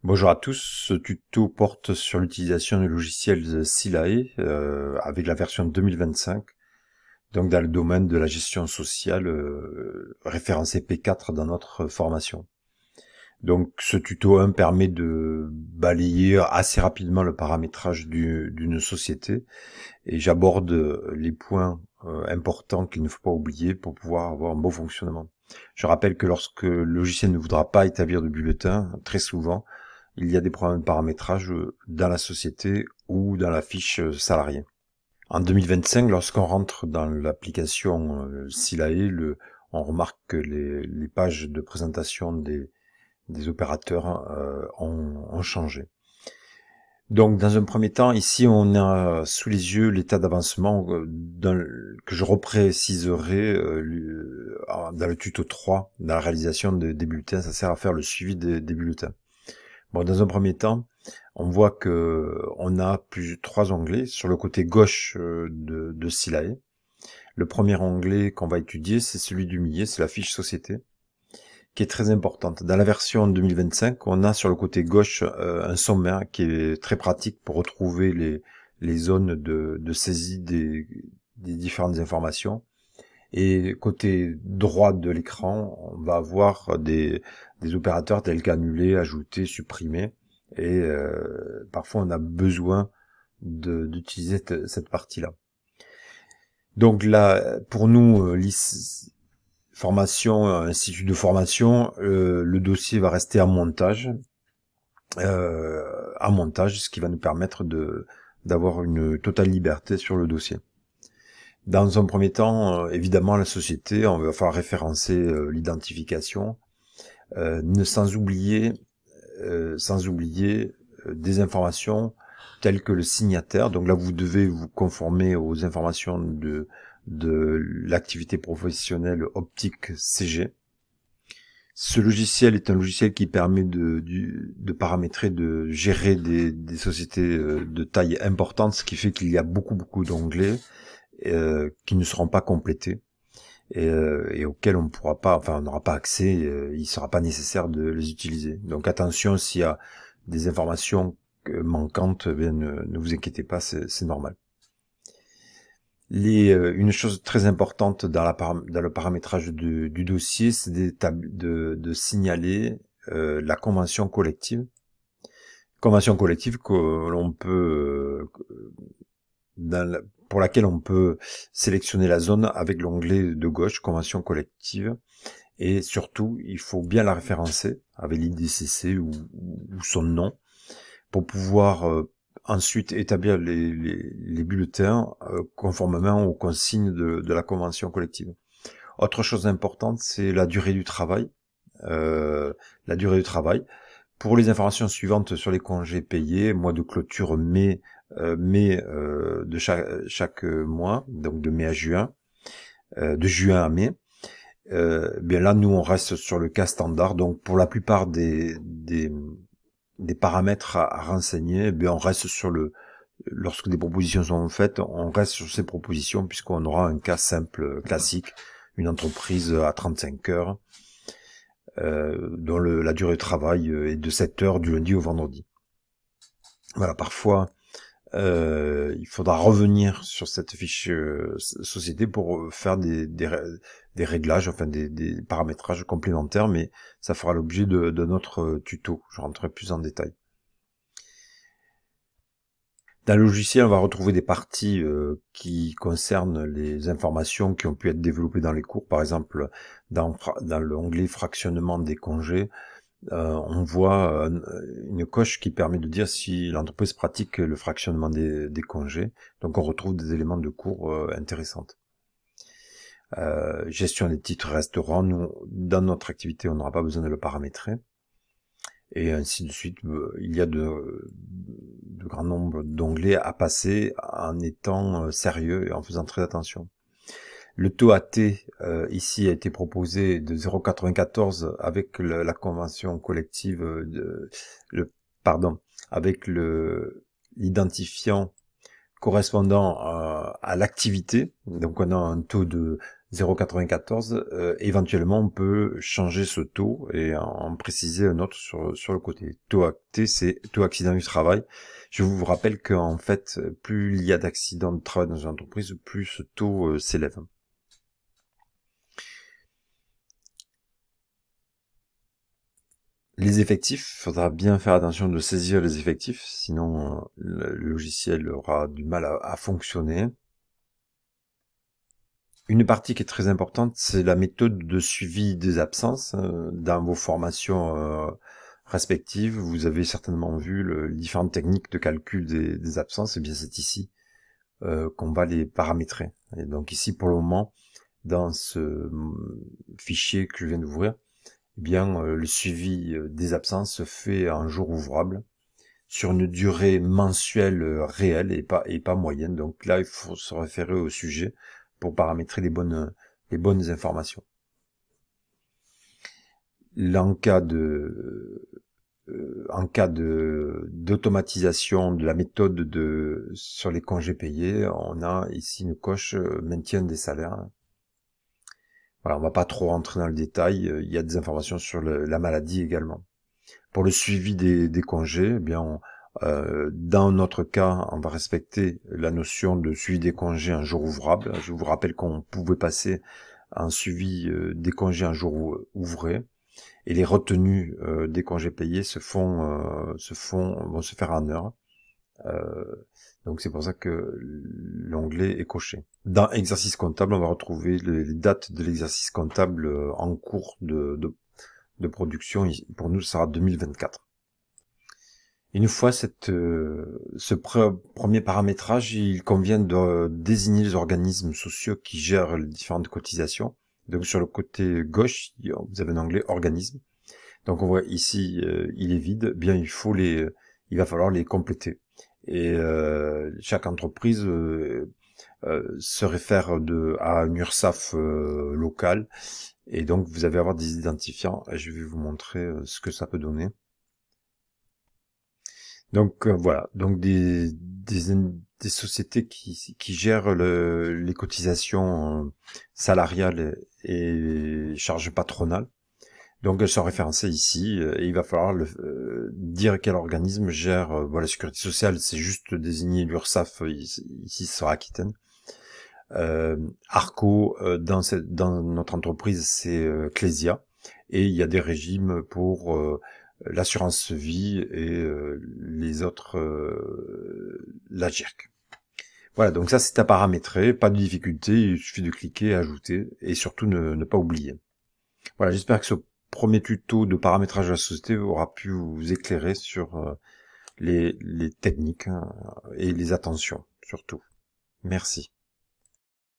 Bonjour à tous, ce tuto porte sur l'utilisation du logiciel Silae avec la version 2025, donc dans le domaine de la gestion sociale référencé P4 dans notre formation. Donc ce tuto 1 permet de balayer assez rapidement le paramétrage d'une société et j'aborde les points importants qu'il ne faut pas oublier pour pouvoir avoir un bon fonctionnement. Je rappelle que lorsque le logiciel ne voudra pas établir de bulletin, très souvent, il y a des problèmes de paramétrage dans la société ou dans la fiche salarié. En 2025, lorsqu'on rentre dans l'application Silae, on remarque que les pages de présentation des opérateurs ont changé. Donc, dans un premier temps, ici, on a sous les yeux l'état d'avancement que je repréciserai dans le tuto 3, dans la réalisation des bulletins. Ça sert à faire le suivi des bulletins. Bon, dans un premier temps, on voit que on a trois onglets sur le côté gauche de Silae. Le premier onglet qu'on va étudier, c'est celui du milieu, c'est la fiche société, qui est très importante. Dans la version 2025, on a sur le côté gauche un sommaire qui est très pratique pour retrouver les zones de saisie des différentes informations. Et côté droit de l'écran, on va avoir des opérateurs tels qu'annuler, ajouter, supprimer. Et parfois, on a besoin d'utiliser cette partie-là. Donc là, pour nous, formation, institut de formation, le dossier va rester en montage, ce qui va nous permettre d'avoir une totale liberté sur le dossier. Dans un premier temps, évidemment, la société, on va faire référencer l'identification, sans oublier des informations telles que le signataire. Donc là, vous devez vous conformer aux informations de l'activité professionnelle optique CG. Ce logiciel est un logiciel qui permet de paramétrer, de gérer des sociétés de taille importante, ce qui fait qu'il y a beaucoup d'onglets qui ne seront pas complétés et auxquels on pourra pas, enfin on n'aura pas accès, il sera pas nécessaire de les utiliser. Donc attention, s'il y a des informations manquantes, ne vous inquiétez pas, c'est normal. Une chose très importante dans le paramétrage du dossier, c'est de signaler la convention collective. Convention collective que l'on peut pour laquelle on peut sélectionner la zone avec l'onglet de gauche, convention collective, et surtout, il faut bien la référencer avec l'IDCC ou son nom, pour pouvoir ensuite établir les bulletins conformément aux consignes de la convention collective. Autre chose importante, c'est la durée du travail. La durée du travail. Pour les informations suivantes sur les congés payés, mois de clôture mai de chaque mois, donc de mai à juin, de juin à mai. Bien là, nous on reste sur le cas standard. Donc pour la plupart des paramètres à renseigner, bien on reste sur lorsque des propositions sont faites, on reste sur ces propositions puisqu'on aura un cas simple classique, une entreprise à 35 heures. Dont la durée de travail est de 7 heures du lundi au vendredi. Voilà, parfois il faudra revenir sur cette fiche société pour faire des réglages, enfin des paramétrages complémentaires, mais ça fera l'objet de notre tuto. Je rentrerai plus en détail. Dans le logiciel, on va retrouver des parties qui concernent les informations qui ont pu être développées dans les cours. Par exemple, dans l'onglet fractionnement des congés, on voit une coche qui permet de dire si l'entreprise pratique le fractionnement des congés. Donc on retrouve des éléments de cours intéressants. Gestion des titres restaurants, nous, dans notre activité, on n'aura pas besoin de le paramétrer. Et ainsi de suite, il y a de grands nombres d'onglets à passer en étant sérieux et en faisant très attention. Le taux AT ici a été proposé de 0,94 avec la convention collective avec l'identifiant correspondant à l'activité. Donc on a un taux de 0,94. Éventuellement, on peut changer ce taux et en préciser un autre sur le côté. Taux acté, c'est taux accident du travail. Je vous rappelle qu'en fait, plus il y a d'accidents de travail dans une entreprise, plus ce taux s'élève. Les effectifs, il faudra bien faire attention de saisir les effectifs, sinon le logiciel aura du mal à fonctionner. Une partie qui est très importante, c'est la méthode de suivi des absences. Dans vos formations respectives, vous avez certainement vu les différentes techniques de calcul des absences, et bien c'est ici qu'on va les paramétrer. Et donc ici, pour le moment, dans ce fichier que je viens d'ouvrir, eh bien le suivi des absences se fait en jour ouvrable sur une durée mensuelle réelle et pas moyenne. Donc là, il faut se référer au sujet pour paramétrer les bonnes informations. Là, en cas d'automatisation de la méthode sur les congés payés, on a ici une coche maintien des salaires. Voilà, on va pas trop rentrer dans le détail, il y a des informations sur la maladie également. Pour le suivi des congés, eh bien, dans notre cas, on va respecter la notion de suivi des congés un jour ouvrable. Je vous rappelle qu'on pouvait passer un suivi des congés un jour ouvré, et les retenues des congés payés vont se faire en heure. Donc c'est pour ça que l'onglet est coché. Dans exercice comptable, on va retrouver les dates de l'exercice comptable en cours de production. Pour nous, ça sera 2024. Une fois ce premier paramétrage, il convient de désigner les organismes sociaux qui gèrent les différentes cotisations. Donc sur le côté gauche, vous avez un onglet organisme. Donc on voit ici, il est vide. Bien, il va falloir les compléter. Et chaque entreprise se réfère à un URSSAF local. Et donc vous allez avoir des identifiants. Et je vais vous montrer ce que ça peut donner. Donc voilà, donc des sociétés qui gèrent les cotisations salariales et charges patronales. Donc elles sont référencées ici et il va falloir dire quel organisme gère la sécurité sociale. C'est juste désigner l'URSSAF ici sur Aquitaine. Arco dans notre entreprise c'est Clésia, et il y a des régimes pour l'assurance vie et les autres, la GIRC. Voilà, donc ça c'est à paramétrer, pas de difficulté, il suffit de cliquer, ajouter, et surtout ne pas oublier. Voilà, j'espère que ce premier tuto de paramétrage de la société aura pu vous éclairer sur les techniques et les attentions surtout. Merci.